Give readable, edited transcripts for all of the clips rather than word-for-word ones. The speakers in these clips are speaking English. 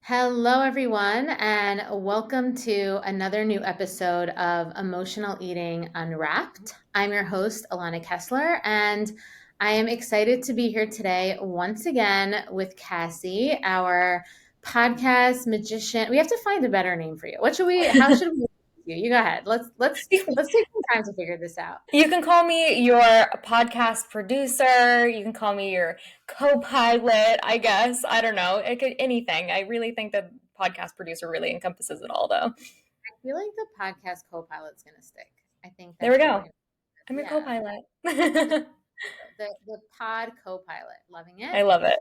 Hello, everyone, and welcome to another new episode of Emotional Eating Unwrapped. I'm your host, Alana Kessler, and I am excited to be here today once again with Kassi, our podcast magician. We have to find a better name for you. How should we you? You go ahead. Let's take some time to figure this out. You can call me your podcast producer. You can call me your co-pilot, I guess. I don't know. It could anything. I really think that podcast producer really encompasses it all, though. I feel like the podcast co-pilot's gonna stick. I think There we that's what we're go. gonna I'm your yeah. co-pilot. The pod co-pilot. Loving it. I love it.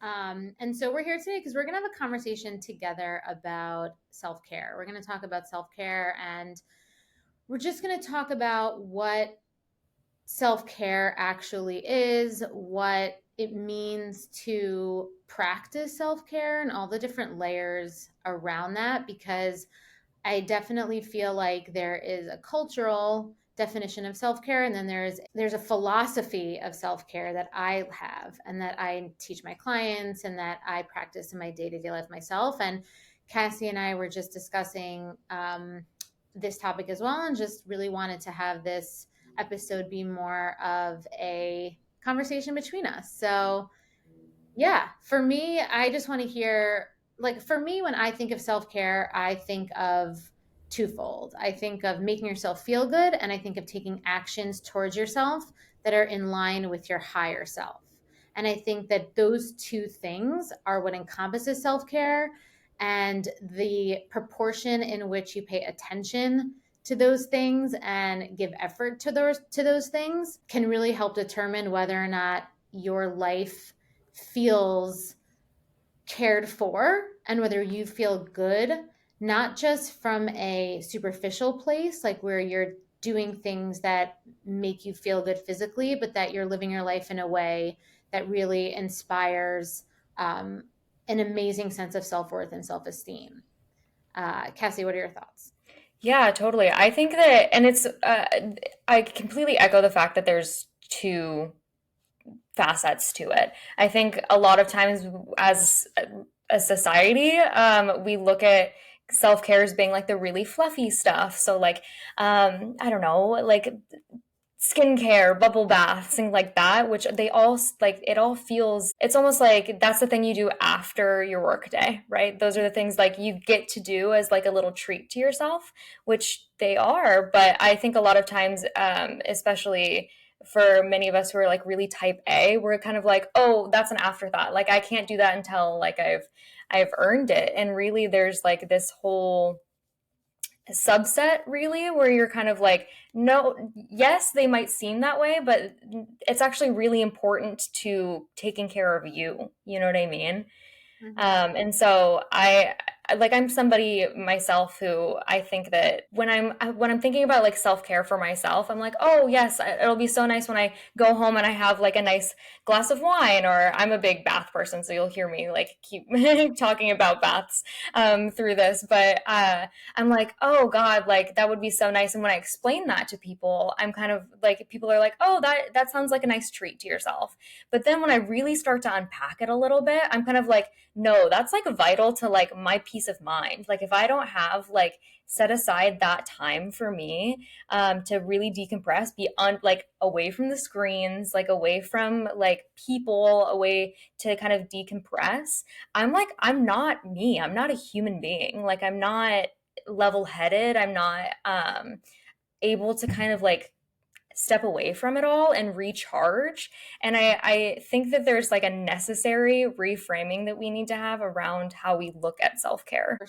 And so we're here today because we're going to have a conversation together about self care. We're going to talk about self care and we're just going to talk about what self care actually is, what it means to practice self care, and all the different layers around that. Because I definitely feel like there is a cultural definition of self-care, and then there's a philosophy of self-care that I have and that I teach my clients and that I practice in my day-to-day life myself. And Kassi and I were just discussing this topic as well, and just really wanted to have this episode be more of a conversation between us. So yeah, for me, I just want to hear, like, for me, when I think of self care, I think of twofold. I think of making yourself feel good, and I think of taking actions towards yourself that are in line with your higher self. And I think that those two things are what encompasses self care, and the proportion in which you pay attention to those things and give effort to those things can really help determine whether or not your life feels cared for and whether you feel good, not just from a superficial place, like where you're doing things that make you feel good physically, but that you're living your life in a way that really inspires an amazing sense of self worth and self esteem. Kassi, what are your thoughts? Yeah, totally. I think that, and I completely echo the fact that there's two facets to it. I think a lot of times as a society, we look at self-care as being like the really fluffy stuff. So like, I don't know, like skincare, bubble baths, things like that, which they all like, it all feels, it's almost like that's the thing you do after your work day, right? Those are the things like you get to do as like a little treat to yourself, which they are. But I think a lot of times, especially for many of us who are like really type A, we're kind of like, oh, that's an afterthought. Like I can't do that until like I've earned it. And really there's like this whole subset really where you're kind of like, no, yes, they might seem that way, but it's actually really important to taking care of you, you know what I mean? Mm-hmm. And so I'm somebody myself who I think that when I'm thinking about like self-care for myself, I'm like, oh yes, it'll be so nice when I go home and I have like a nice glass of wine, or I'm a big bath person, so you'll hear me like keep talking about baths through this. But I'm like, oh God, like that would be so nice. And when I explain that to people, I'm kind of like, people are like, oh, that sounds like a nice treat to yourself. But then when I really start to unpack it a little bit, I'm kind of like, no, that's like vital to like my peace of mind. Like if I don't have like set aside that time for me to really decompress, be on like away from the screens, like away from like people, away to kind of decompress, I'm like, I'm not me. I'm not a human being. Like I'm not level headed. I'm not able to kind of like step away from it all and recharge. And I think that there's like a necessary reframing that we need to have around how we look at self-care.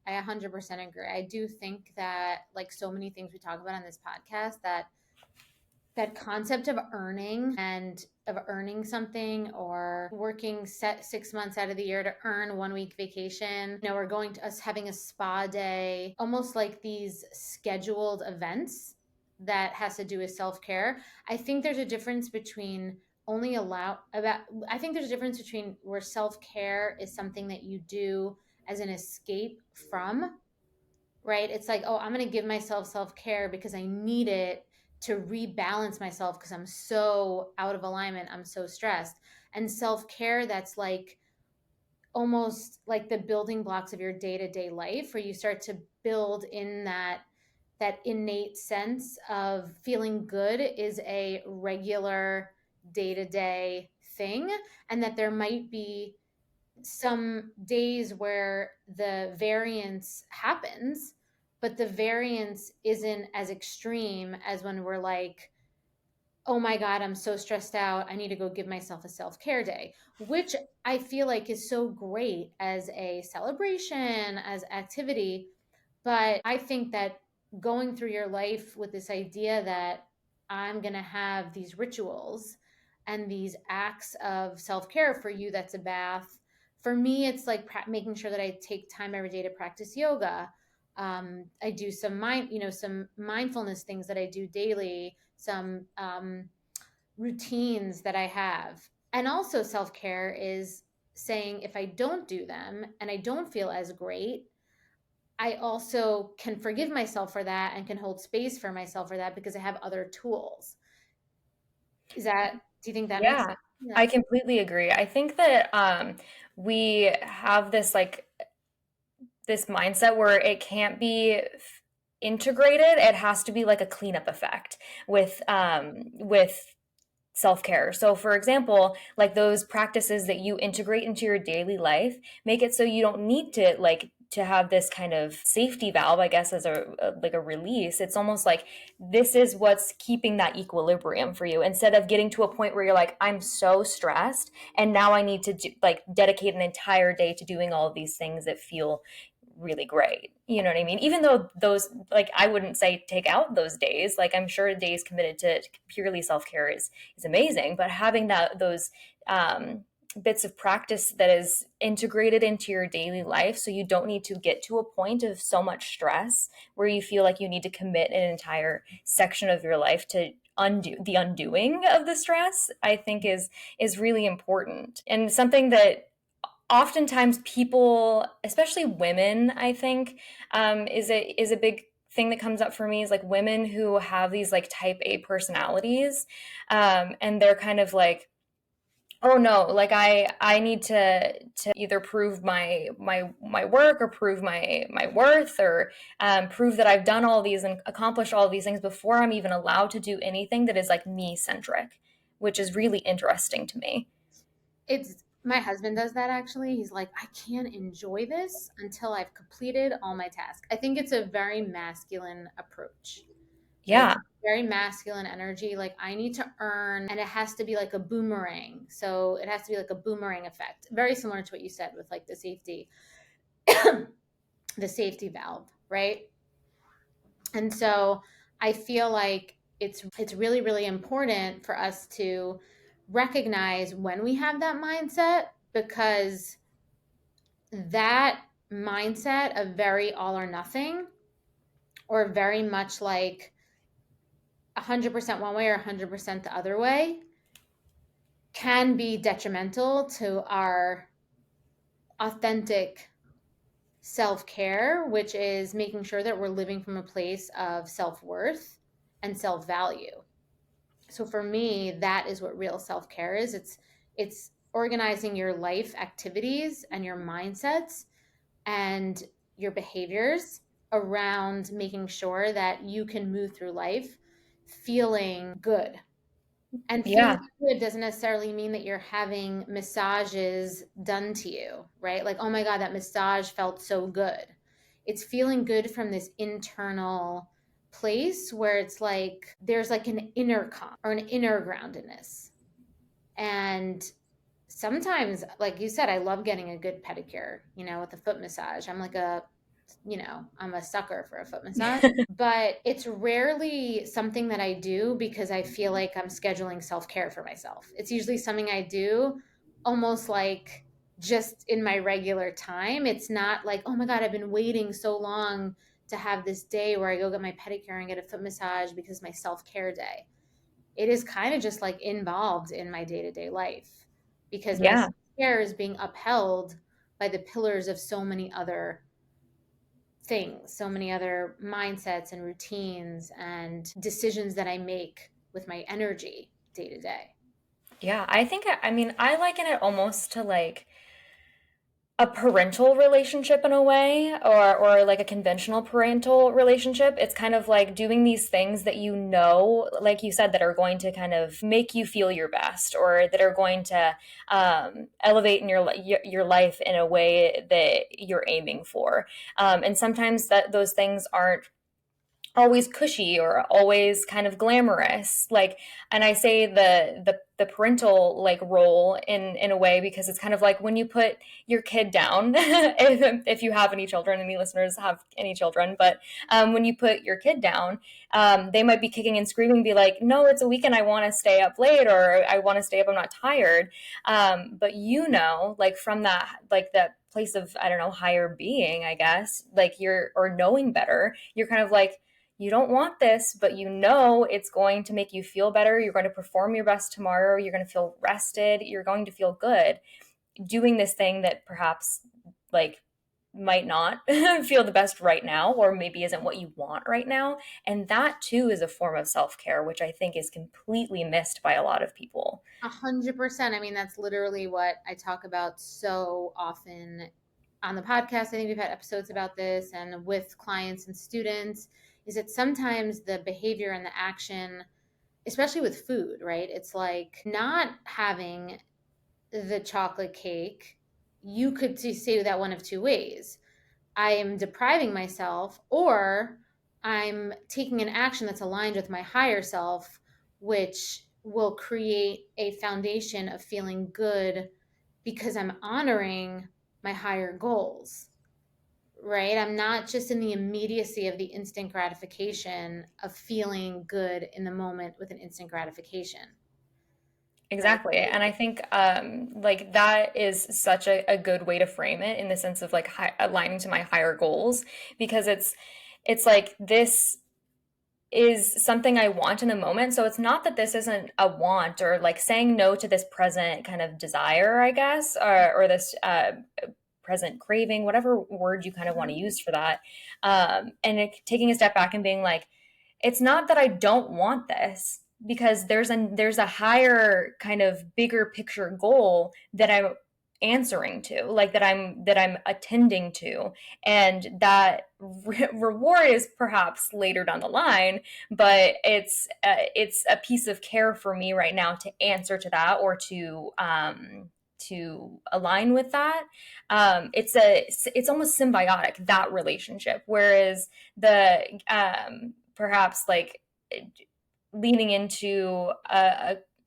I 100% agree. I do think that, like so many things we talk about on this podcast, that concept of earning and of earning something, or working set 6 months out of the year to earn 1 week vacation, we're going to us having a spa day, almost like these scheduled events that has to do with self-care. I think there's a difference between only allow about I think there's a difference between where self-care is something that you do as an escape from, right? It's like, oh, I'm going to give myself self care because I need it to rebalance myself because I'm so out of alignment. I'm so stressed. And self care that's like almost like the building blocks of your day-to-day life, where you start to build in that innate sense of feeling good is a regular day-to-day thing, and that there might be some days where the variance happens, but the variance isn't as extreme as when we're like, oh my God, I'm so stressed out. I need to go give myself a self care day, which I feel like is so great as a celebration, as activity. But I think that going through your life with this idea that I'm going to have these rituals and these acts of self care, for you, that's a bath. For me, it's like making sure that I take time every day to practice yoga. I do some mindfulness things that I do daily, some routines that I have. And also, self care is saying if I don't do them and I don't feel as great, I also can forgive myself for that and can hold space for myself for that because I have other tools. Do you think that makes Yeah, sense? Yeah. I completely agree. I think that we have this like this mindset where it can't be integrated. It has to be like a cleanup effect with self-care. So for example, like those practices that you integrate into your daily life make it so you don't need to have this kind of safety valve, I guess, as a like a release. It's almost like this is what's keeping that equilibrium for you instead of getting to a point where you're like, I'm so stressed and now I need to like dedicate an entire day to doing all of these things that feel really great. You know what I mean? Even though those, like, I wouldn't say take out those days. Like, I'm sure days committed to purely self care is amazing, but having those bits of practice that is integrated into your daily life, so you don't need to get to a point of so much stress where you feel like you need to commit an entire section of your life to undo the undoing of the stress. I think is really important and something that oftentimes people, especially women, I think, is a big thing that comes up for me is like women who have these like type A personalities, and they're kind of like, oh no, like I need to either prove my work or prove my worth or prove that I've done all these and accomplished all these things before I'm even allowed to do anything that is like me centric, which is really interesting to me. It's my husband does that actually. He's like, I can't enjoy this until I've completed all my tasks. I think it's a very masculine approach. Right? Yeah, Very masculine energy. Like, I need to earn, and it has to be like a boomerang. So it has to be like a boomerang effect. Very similar to what you said with like the safety valve, right? And so I feel like it's really, really important for us to recognize when we have that mindset, because that mindset of very all or nothing, or very much like 100% one way or 100% the other way, can be detrimental to our authentic self care, which is making sure that we're living from a place of self worth and self value. So for me, that is what real self care is. It's organizing your life activities and your mindsets and your behaviors around making sure that you can move through life feeling good. And feeling yeah, good doesn't necessarily mean that you're having massages done to you, right? Like, oh my God, that massage felt so good. It's feeling good from this internal place where it's like there's like an inner calm or an inner groundedness. And sometimes, like you said, I love getting a good pedicure, with a foot massage. I'm a sucker for a foot massage, but it's rarely something that I do because I feel like I'm scheduling self care for myself. It's usually something I do almost like just in my regular time. It's not like, oh my God, I've been waiting so long to have this day where I go get my pedicure and get a foot massage because my self care day. It is kind of just like involved in my day to day life because my yeah. self care is being upheld by the pillars of so many other things, so many other mindsets and routines and decisions that I make with my energy day to day. Yeah, I think I mean I liken it almost to like a parental relationship in a way, or like a conventional parental relationship. It's kind of like doing these things that you know, like you said, that are going to kind of make you feel your best, or that are going to elevate in your life in a way that you're aiming for. And sometimes that those things aren't always cushy or always kind of glamorous, like, and I say the parental like role in a way, because it's kind of like when you put your kid down, if you have any children, any listeners have any children, but when you put your kid down, they might be kicking and screaming, be like, no, it's a weekend, I want to stay up late, or I want to stay up, I'm not tired. But you know, like from that, like that place of, I don't know, higher being, I guess, like you're, or knowing better, you're kind of like, you don't want this, but you know it's going to make you feel better. You're going to perform your best tomorrow. You're going to feel rested. You're going to feel good doing this thing that perhaps like might not feel the best right now, or maybe isn't what you want right now. And that too is a form of self-care, which I think is completely missed by a lot of people. 100%. I mean, that's literally what I talk about so often on the podcast. I think we've had episodes about this and with clients and students, is that sometimes the behavior and the action, especially with food, right? It's like not having the chocolate cake. You could say that one of two ways. I am depriving myself, or I'm taking an action that's aligned with my higher self, which will create a foundation of feeling good because I'm honoring my higher goals, right? I'm not just in the immediacy of the instant gratification of feeling good in the moment with an instant gratification, right? Exactly. And I think like that is such a good way to frame it, in the sense of like aligning to my higher goals, because it's like this is something I want in the moment. So it's not that this isn't a want, or like saying no to this present kind of desire, I guess, or this present craving, whatever word you kind of want to use for that. And taking a step back and being like, it's not that I don't want this, because there's a higher kind of bigger picture goal that I'm answering to, like that I'm attending to, and that reward is perhaps later down the line, but it's a piece of care for me right now to answer to that, or to align with that. It's almost symbiotic, that relationship, whereas the perhaps like leaning into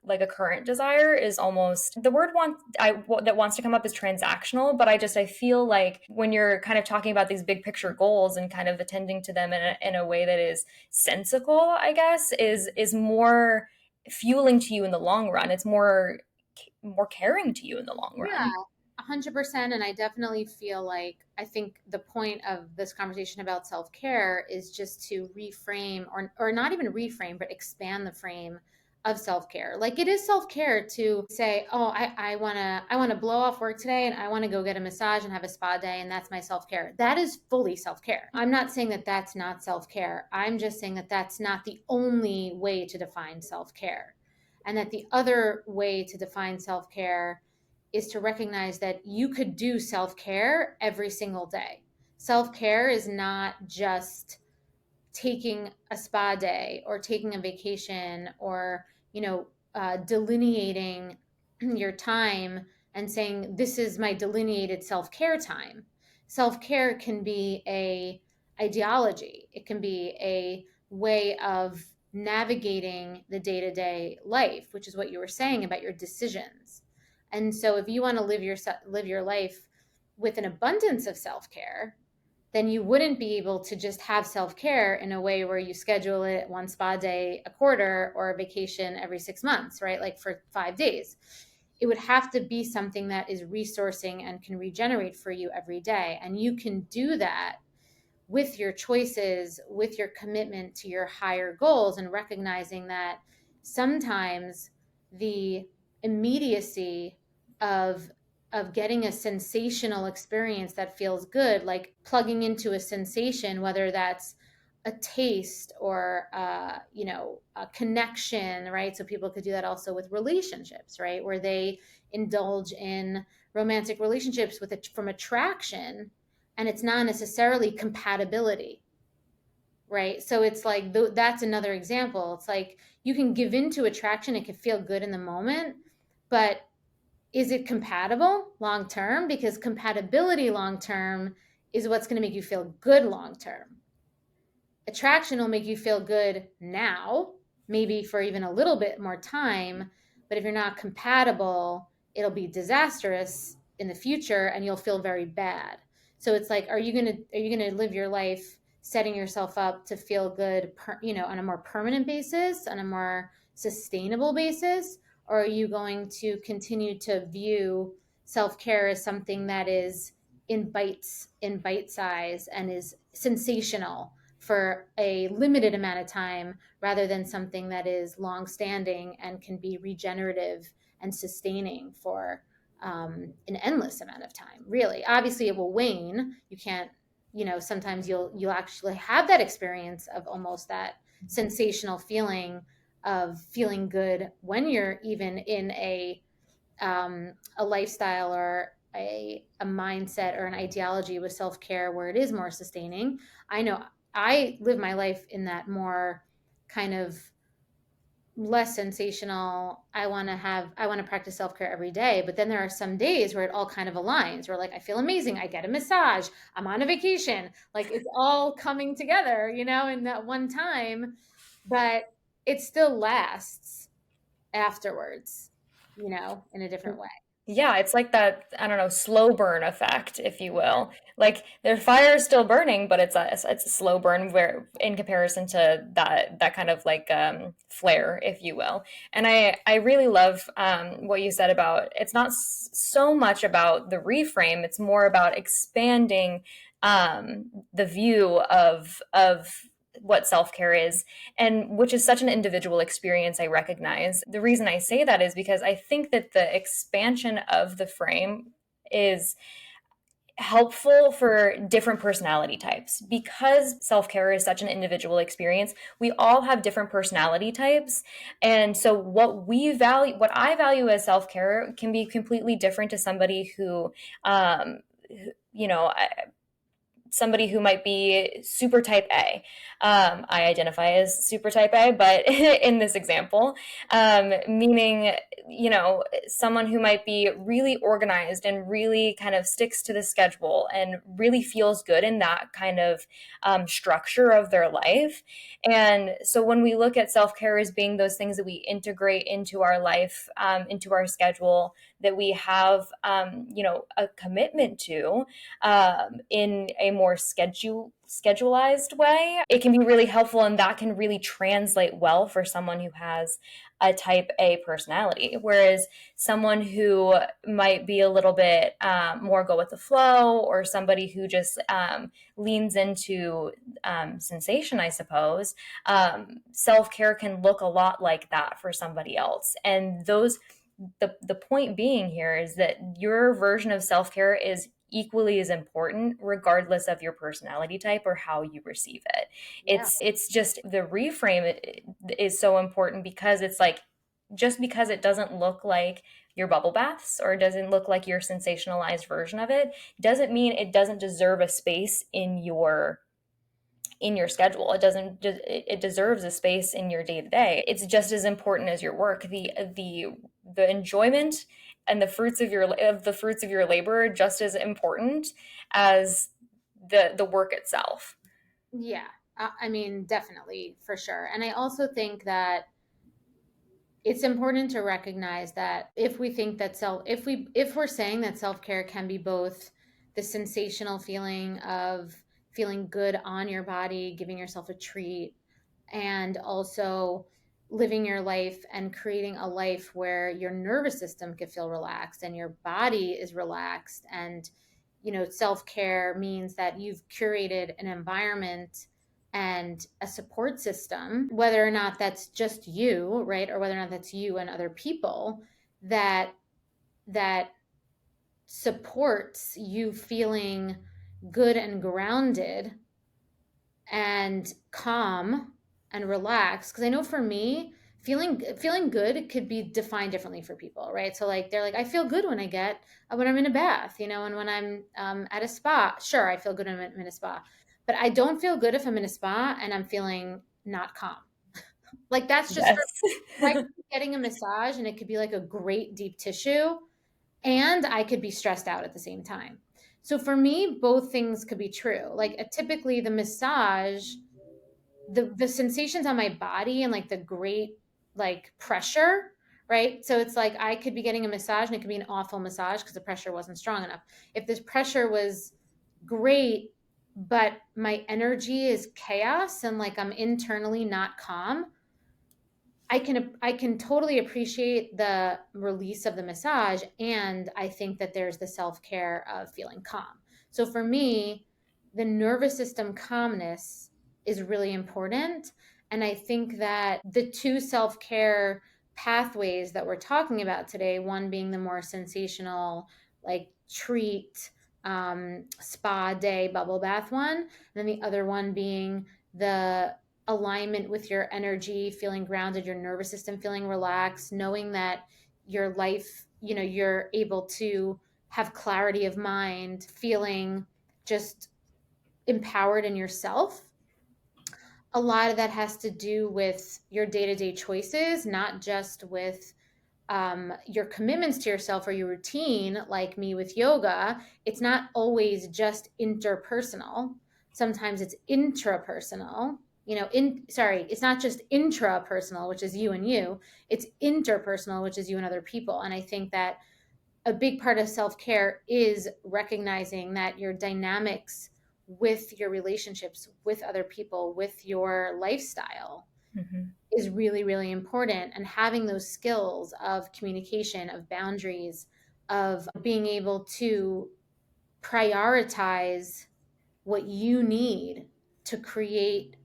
like a current desire is almost the word that wants to come up is transactional, but I feel like when you're kind of talking about these big picture goals and kind of attending to them in a way that is sensical, I guess, is more fueling to you in the long run. It's more caring to you in the long Yeah, run. 100%. And I definitely feel like I think the point of this conversation about self care is just to reframe, or not even reframe, but expand the frame of self care. Like it is self care to say, oh, I wanna blow off work today and I wanna go get a massage and have a spa day, and that's my self care. That is fully self care. I'm not saying that that's not self care. I'm just saying that that's not the only way to define self care, and that the other way to define self care is to recognize that you could do self care every single day. Self care is not just taking a spa day or taking a vacation, or, delineating your time and saying, this is my delineated self care time. Self care can be a ideology, it can be a way of navigating the day to day life, which is what you were saying about your decisions. And so if you want to live your life with an abundance of self-care, then you wouldn't be able to just have self-care in a way where you schedule it one spa day a quarter or a vacation every 6 months, right? Like for 5 days. It would have to be something that is resourcing and can regenerate for you every day. And you can do that with your choices, with your commitment to your higher goals, and recognizing that sometimes the immediacy of getting a sensational experience that feels good, like plugging into a sensation, whether that's a taste or a connection, right? So people could do that also with relationships, right, where they indulge in romantic relationships with it from attraction, and it's not necessarily compatibility, right? So it's like that's another example. It's like you can give into attraction, it can feel good in the moment, but is it compatible long term? Because compatibility long term is what's going to make you feel good long term. Attraction will make you feel good now, maybe for even a little bit more time, but if you're not compatible, it'll be disastrous in the future and you'll feel very bad. So it's like, are you going to live your life setting yourself up to feel good, on a more permanent basis, on a more sustainable basis, or are you going to continue to view self-care as something that is in bite size and is sensational for a limited amount of time rather than something that is long standing and can be regenerative and sustaining for an endless amount of time? Really, obviously it will wane. You can't, sometimes you'll actually have that experience of almost that sensational feeling of feeling good when you're even in a lifestyle or a mindset or an ideology with self care where it is more sustaining. I know I live my life in that more kind of less sensational. I want to practice self care every day, but then there are some days where it all kind of aligns. Where like I feel amazing, I get a massage, I'm on a vacation, like it's all coming together, in that one time, but it still lasts afterwards, in a different way. Yeah, it's like that, I don't know, slow burn effect, if you will. Like their fire is still burning, but it's a slow burn where in comparison to that kind of like flare, if you will. And I really love what you said about it's not so much about the reframe, it's more about expanding the view of what self-care is, and which is such an individual experience. I recognize the reason I say that is because I think that the expansion of the frame is helpful for different personality types. Because self-care is such an individual experience, we all have different personality types, and so what I value as self-care can be completely different to somebody who you know somebody who might be super type A. I identify as super type A, but in this example, meaning, someone who might be really organized and really kind of sticks to the schedule and really feels good in that kind of structure of their life. And so when we look at self care as being those things that we integrate into our life, into our schedule, that we have, a commitment to in a more schedulized way, it can be really helpful, and that can really translate well for someone who has a type A personality. Whereas someone who might be a little bit more go with the flow, or somebody who just leans into sensation, I suppose, self care can look a lot like that for somebody else. And the point being here is that your version of self care is equally as important regardless of your personality type or how you receive it. Yeah. It's just the reframe is so important, because it's like, just because it doesn't look like your bubble baths or doesn't look like your sensationalized version of it doesn't mean it doesn't deserve a space in your schedule. It deserves a space in your day to day. It's just as important as your work. The enjoyment and the fruits of your labor are just as important as the work itself. Yeah. I mean, definitely, for sure. And I also think that it's important to recognize that if we're saying that self-care can be both the sensational feeling of feeling good on your body, giving yourself a treat, and also living your life and creating a life where your nervous system can feel relaxed and your body is relaxed, and self-care means that you've curated an environment and a support system, whether or not that's just you, right, or whether or not that's you and other people, that that supports you feeling good and grounded and calm and relaxed. Because I know for me, feeling good could be defined differently for people, right? So like they're like, I feel good when I'm in a bath, and when I'm at a spa. Sure, I feel good when I'm in a spa, but I don't feel good if I'm in a spa and I'm feeling not calm. Like that's just for Yes. I could be getting a massage and it could be like a great deep tissue, and I could be stressed out at the same time. So for me, both things could be true. Like typically the massage, the sensations on my body and like the great like pressure, right? So it's like I could be getting a massage and it could be an awful massage because the pressure wasn't strong enough. If this pressure was great, but my energy is chaos and like I'm internally not calm, I can totally appreciate the release of the massage, and I think that there's the self-care of feeling calm. So for me, the nervous system calmness is really important, and I think that the two self-care pathways that we're talking about today, one being the more sensational like treat, spa day bubble bath one, and then the other one being the alignment with your energy, feeling grounded, your nervous system feeling relaxed, knowing that your life, you're able to have clarity of mind, feeling just empowered in yourself. A lot of that has to do with your day to day choices, not just with your commitments to yourself or your routine, like me with yoga. It's not always just interpersonal. Sometimes it's intrapersonal. It's not just intrapersonal, which is you and you. It's interpersonal, which is you and other people. And I think that a big part of self care is recognizing that your dynamics with your relationships with other people, with your lifestyle, Mm-hmm. is really, really important. And having those skills of communication, of boundaries, of being able to prioritize what you need to create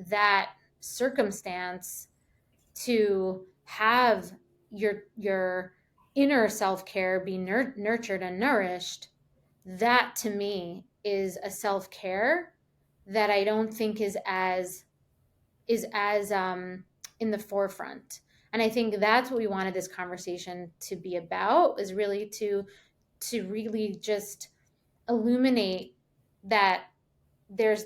that circumstance to have your inner self-care be nurtured and nourished. That to me is a self-care that I don't think is as in the forefront. And I think that's what we wanted this conversation to be about, is really to really just illuminate that there's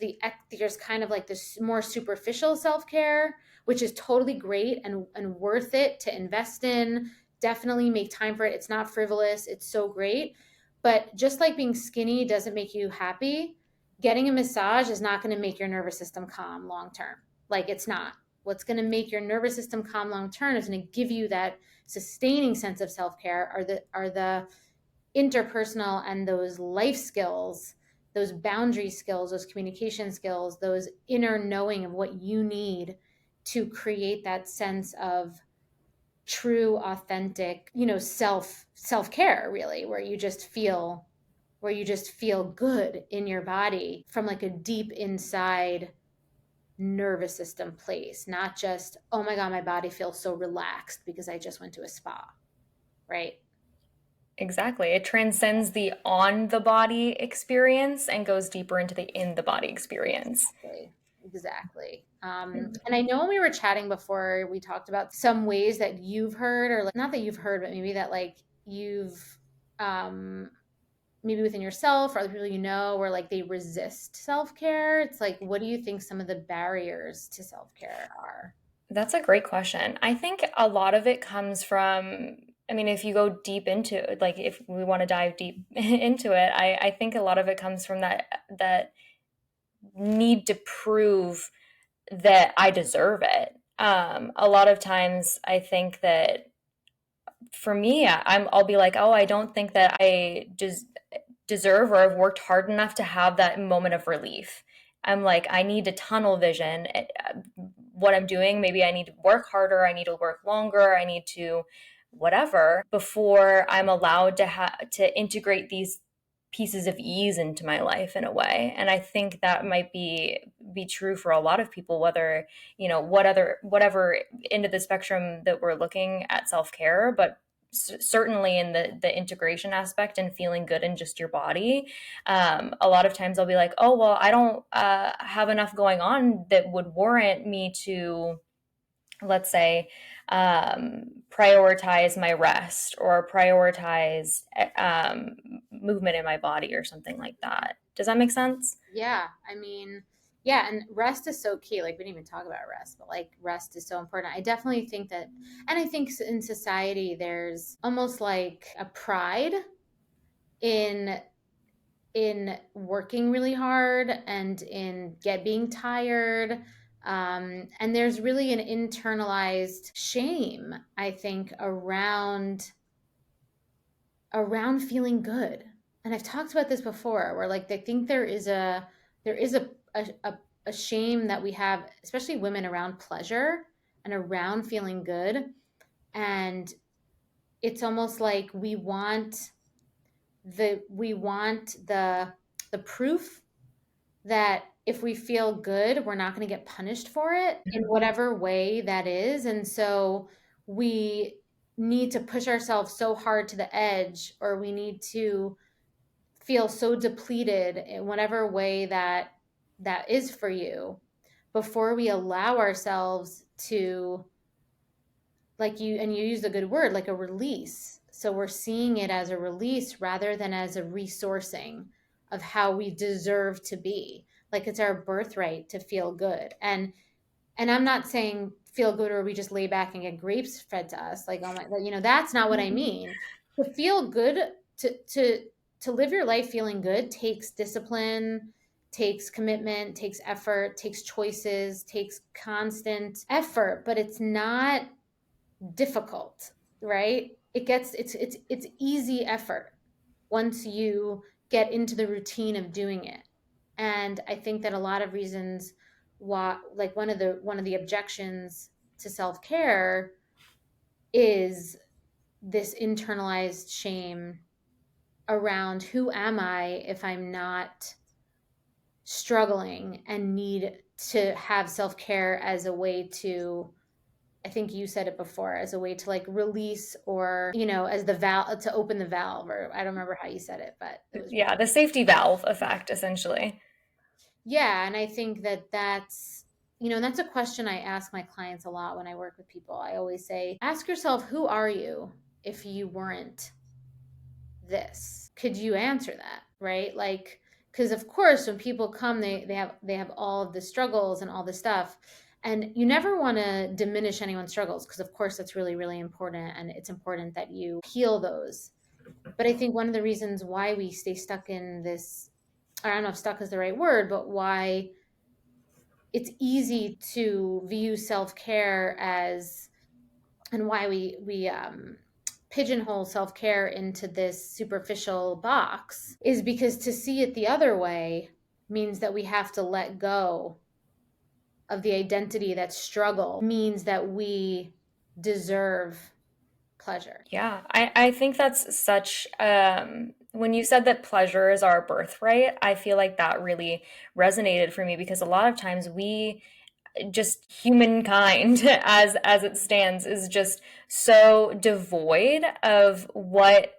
kind of like this more superficial self-care, which is totally great and worth it to invest in. Definitely make time for it. It's not frivolous. It's so great. But just like being skinny doesn't make you happy, getting a massage is not going to make your nervous system calm long term. Like it's not. What's going to make your nervous system calm long term is going to give you that sustaining sense of self-care, are the interpersonal and those life skills, those boundary skills, those communication skills, those inner knowing of what you need to create that sense of true, authentic, self-care, really, where you just feel good in your body from like a deep inside nervous system place, not just, oh my God, my body feels so relaxed because I just went to a spa, right? Exactly. It transcends the on the body experience and goes deeper into the in the body experience. Exactly. Exactly. And I know when we were chatting before, we talked about some ways that you've heard, or like, not that you've heard, but maybe that like you've, um, maybe within yourself or other people where like they resist self care. It's like, what do you think some of the barriers to self care are? That's a great question. I think a lot of it comes from, I mean, if you go deep into it, like if we want to dive deep into it, I think a lot of it comes from that need to prove that I deserve it. A lot of times I think that for me, I'll be like, oh, I don't think that I just deserve or I've worked hard enough to have that moment of relief. I'm like, I need to tunnel vision what I'm doing. Maybe I need to work harder. I need to work longer. I need to whatever before I'm allowed to integrate these pieces of ease into my life in a way. And I think that might be true for a lot of people, whether, whatever end of the spectrum that we're looking at self-care, but certainly in the integration aspect and feeling good in just your body. A lot of times I'll be like, oh, well, I don't have enough going on that would warrant me to let's say, prioritize my rest or prioritize movement in my body or something like that. Does that make sense? Yeah, I mean, yeah, and rest is so key. Like we didn't even talk about rest, but like rest is so important. I definitely think that, and I think in society there's almost like a pride in working really hard and in get being tired. And there's really an internalized shame, I think, around feeling good. And I've talked about this before, where like they think there is a shame that we have, especially women, around pleasure and around feeling good. And it's almost like we want the proof that if we feel good, we're not going to get punished for it in whatever way that is. And so we need to push ourselves so hard to the edge, or we need to feel so depleted in whatever way that is for you, before we allow ourselves to, like you, and you use a good word, like a release. So we're seeing it as a release rather than as a resourcing of how we deserve to be. Like it's our birthright to feel good. And I'm not saying feel good or we just lay back and get grapes fed to us. Like, oh my, that's not what I mean. To feel good, to live your life feeling good takes discipline, takes commitment, takes effort, takes choices, takes constant effort, but it's not difficult, right? It's easy effort once you get into the routine of doing it. And I think that a lot of reasons why, like one of the objections to self-care is this internalized shame around who am I if I'm not struggling and need to have self-care as a way to, I think you said it before, as a way to like release, or, as the valve to open the valve, or I don't remember how you said it, but it was Yeah, the safety valve effect, essentially. yeah. And I think that that's a question I ask my clients a lot when I work with people. I always say, ask yourself, who are you if you weren't this? Could you answer that? Right? Like, because of course, when people come, they have all of the struggles and all the stuff. And you never want to diminish anyone's struggles, because of course that's really, really important. And it's important that you heal those. But I think one of the reasons why we stay stuck in this, I don't know if stuck is the right word, but why it's easy to view self-care as, and why we pigeonhole self-care into this superficial box, is because to see it the other way means that we have to let go of the identity that struggle means that we deserve pleasure. Yeah, I think that's such, when you said that pleasure is our birthright, I feel like that really resonated for me because a lot of times we just humankind as it stands is just so devoid of what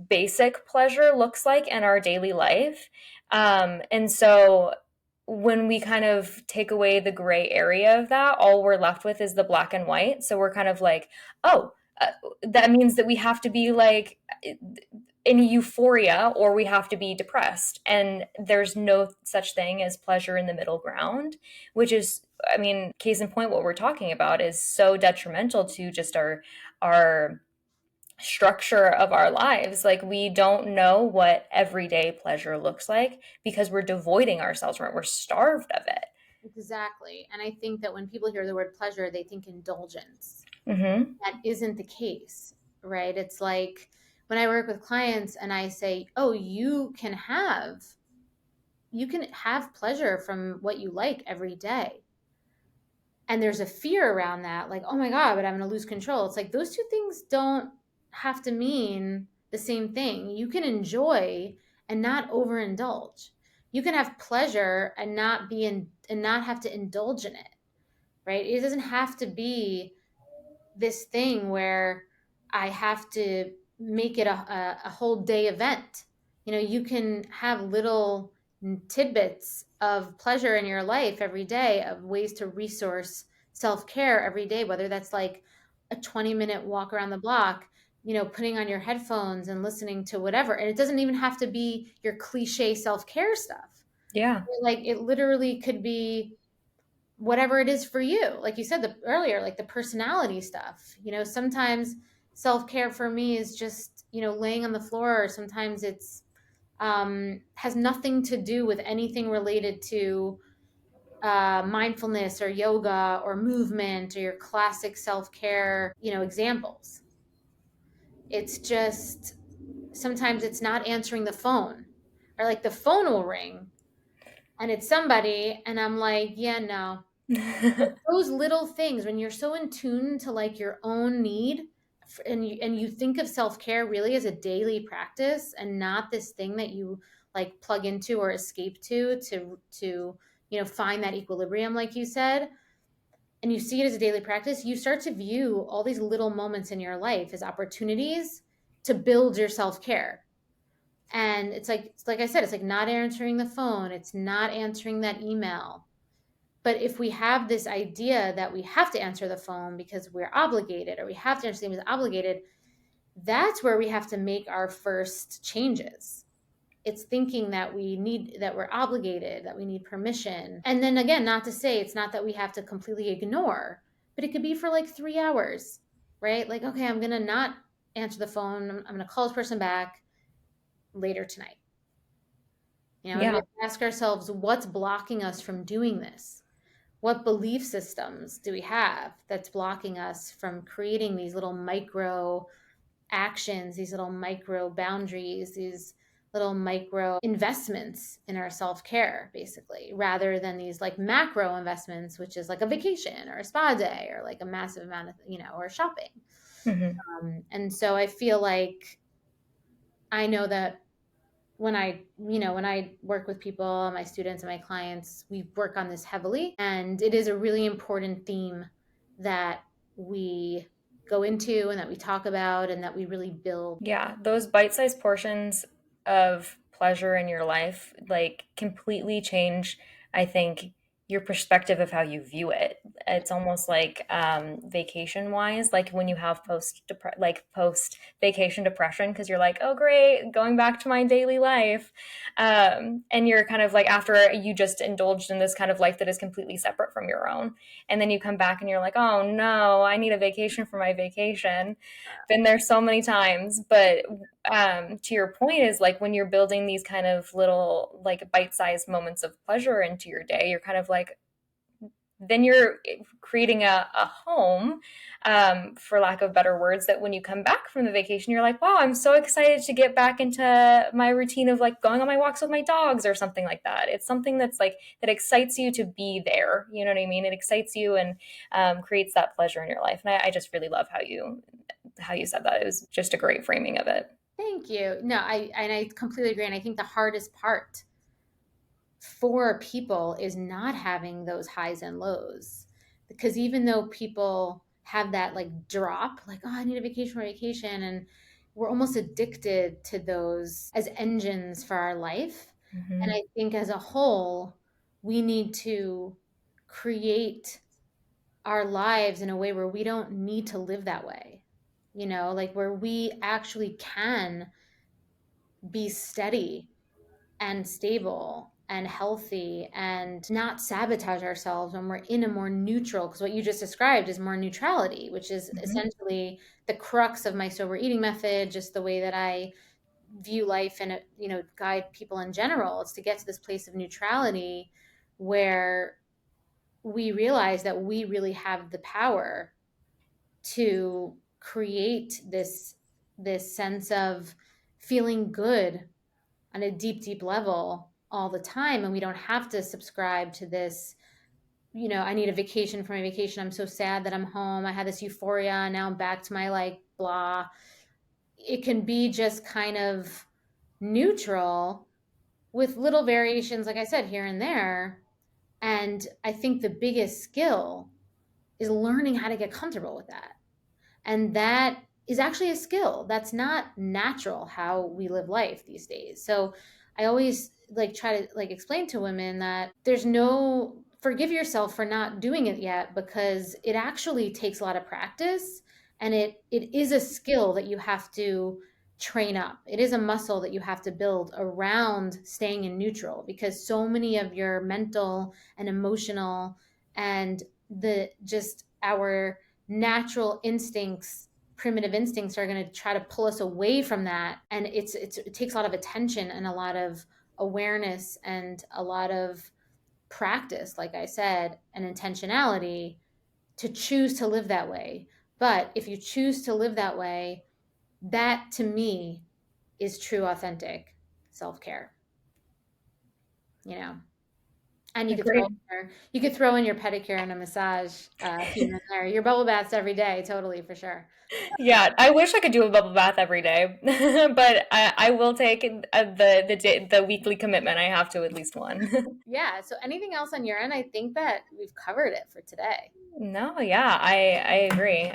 basic pleasure looks like in our daily life. And so when we kind of take away the gray area of that, all we're left with is the black and white. So we're kind of like, oh, uh, that means that we have to be like in euphoria or we have to be depressed. And there's no such thing as pleasure in the middle ground, which is, I mean, case in point, what we're talking about is so detrimental to just our structure of our lives. Like we don't know what everyday pleasure looks like because we're devoiding ourselves from it. We're starved of it. Exactly. And I think that when people hear the word pleasure, they think indulgence. Mm-hmm. That isn't the case, right? It's like when I work with clients and I say, "Oh, you can have pleasure from what you like every day." And there's a fear around that, like, "Oh my God, but I'm going to lose control." It's like those two things don't have to mean the same thing. You can enjoy and not overindulge. You can have pleasure and not have to indulge in it, right? It doesn't have to be this thing where I have to make it a whole day event. You can have little tidbits of pleasure in your life every day, of ways to resource self-care every day, whether that's like a 20-minute walk around the block, putting on your headphones and listening to whatever. And it doesn't even have to be your cliche self-care stuff. Yeah. Like it literally could be whatever it is for you. Like you said earlier, like the personality stuff. Sometimes self-care for me is just, laying on the floor, or sometimes it's has nothing to do with anything related to mindfulness or yoga or movement or your classic self-care, examples. It's just sometimes it's not answering the phone, or like the phone will ring and it's somebody and I'm like, yeah, no. Those little things, when you're so in tune to like your own need, and you think of self-care really as a daily practice and not this thing that you like plug into or escape to find that equilibrium, like you said, and you see it as a daily practice, you start to view all these little moments in your life as opportunities to build your self-care. And it's like I said, it's like not answering the phone, it's not answering that email. But if we have this idea that we have to answer the phone because we're obligated, or we have to answer the email as obligated, that's where we have to make our first changes. It's thinking that we're obligated, that we need permission. And then again, not to say it's not that we have to completely ignore, but it could be for like 3 hours, right? Like, okay, I'm going to not answer the phone. I'm going to call this person back later tonight. And we Yeah. have to ask ourselves, what's blocking us from doing this? What belief systems do we have that's blocking us from creating these little micro actions, these little micro boundaries, these little micro investments in our self-care, basically, rather than these like macro investments, which is like a vacation or a spa day or like a massive amount of, or shopping. Hmm. And so I feel like I know that when I work with people, my students and my clients, we work on this heavily. And it is a really important theme that we go into and that we talk about and that we really build. Yeah, those bite-sized portions of pleasure in your life like completely change, I think, your perspective of how you view it. It's almost like vacation wise, like when you have post vacation depression because you're like, oh great, going back to my daily life. And you're kind of like after you just indulged in this kind of life that is completely separate from your own. And then you come back and you're like, oh no, I need a vacation for my vacation. Been there so many times. But to your point is like when you're building these kind of little like bite-sized moments of pleasure into your day, you're kind of like then you're creating a home, for lack of better words, that when you come back from the vacation, you're like, wow, I'm so excited to get back into my routine of like going on my walks with my dogs or something like that. It's something that's like that excites you to be there. You know what I mean? It excites you and creates that pleasure in your life. And I just really love how you said that. It was just a great framing of it. Thank you. No, I completely agree. And I think the hardest part for people is not having those highs and lows, because even though people have that like drop, like, oh, I need a vacation, and we're almost addicted to those as engines for our life. And Hmm. I think as a whole, we need to create our lives in a way where we don't need to live that way, like where we actually can be steady and stable and healthy and not sabotage ourselves when we're in a more neutral, because what you just described is more neutrality, which is Hmm. essentially the crux of my sober eating method, just the way that I view life and guide people in general. It's to get to this place of neutrality where we realize that we really have the power to create this sense of feeling good on a deep, deep level all the time. And we don't have to subscribe to this, I need a vacation for my vacation. I'm so sad that I'm home. I had this euphoria. Now I'm back to my like blah. It can be just kind of neutral with little variations, like I said, here and there. And I think the biggest skill is learning how to get comfortable with that. And that is actually a skill. That's not natural how we live life these days. So I always like try to like explain to women that there's no forgive yourself for not doing it yet, because it actually takes a lot of practice, and it is a skill that you have to train up. It is a muscle that you have to build around staying in neutral, because so many of your mental and emotional and the just our natural instincts, primitive instincts, are going to try to pull us away from that. And it takes a lot of attention and a lot of awareness and a lot of practice, like I said, and intentionality to choose to live that way. But if you choose to live that way, that to me is true, authentic self care, you know. And Agreed. you could throw in your pedicure and a massage here and there. Your bubble baths every day, totally, for sure. Yeah, I wish I could do a bubble bath every day, but I will take the weekly commitment. I have to at least one. Yeah. So anything else on your end? I think that we've covered it for today. No, yeah, I agree.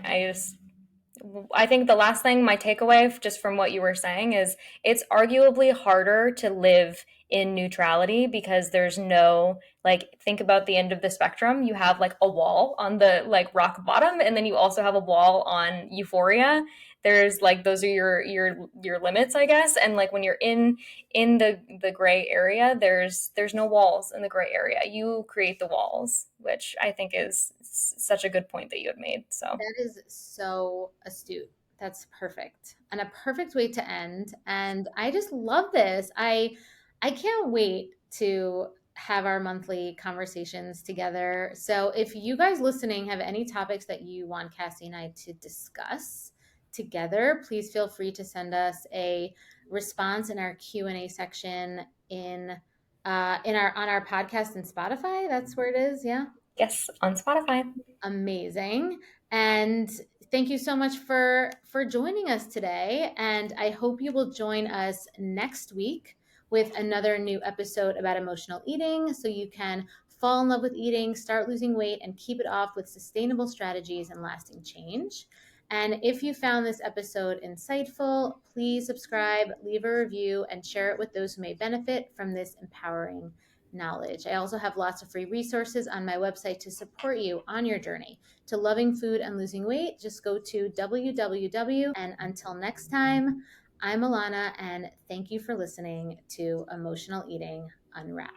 I think the last thing, my takeaway just from what you were saying is it's arguably harder to live in neutrality because there's no, like, think about the end of the spectrum. You have like a wall on the like rock bottom, and then you also have a wall on euphoria. There's like those are your limits, I guess. And like when you're in the gray area, there's no walls in the gray area. You create the walls, which I think is such a good point that you had made. So That is so astute. That's perfect. And a perfect way to end. And I just love this. I can't wait to have our monthly conversations together. So if you guys listening have any topics that you want Cassie and I to discuss together, please feel free to send us a response in our Q&A section in our on our podcast in Spotify. That's where it is. Yeah. yes, on Spotify. Amazing. And thank you so much for joining us today, and I hope you will join us next week with another new episode about emotional eating, so you can fall in love with eating, start losing weight, and keep it off with sustainable strategies and lasting change. And if you found this episode insightful, please subscribe, leave a review, and share it with those who may benefit from this empowering knowledge. I also have lots of free resources on my website to support you on your journey to loving food and losing weight. Just go to www. And until next time, I'm Alana, and thank you for listening to Emotional Eating Unwrapped.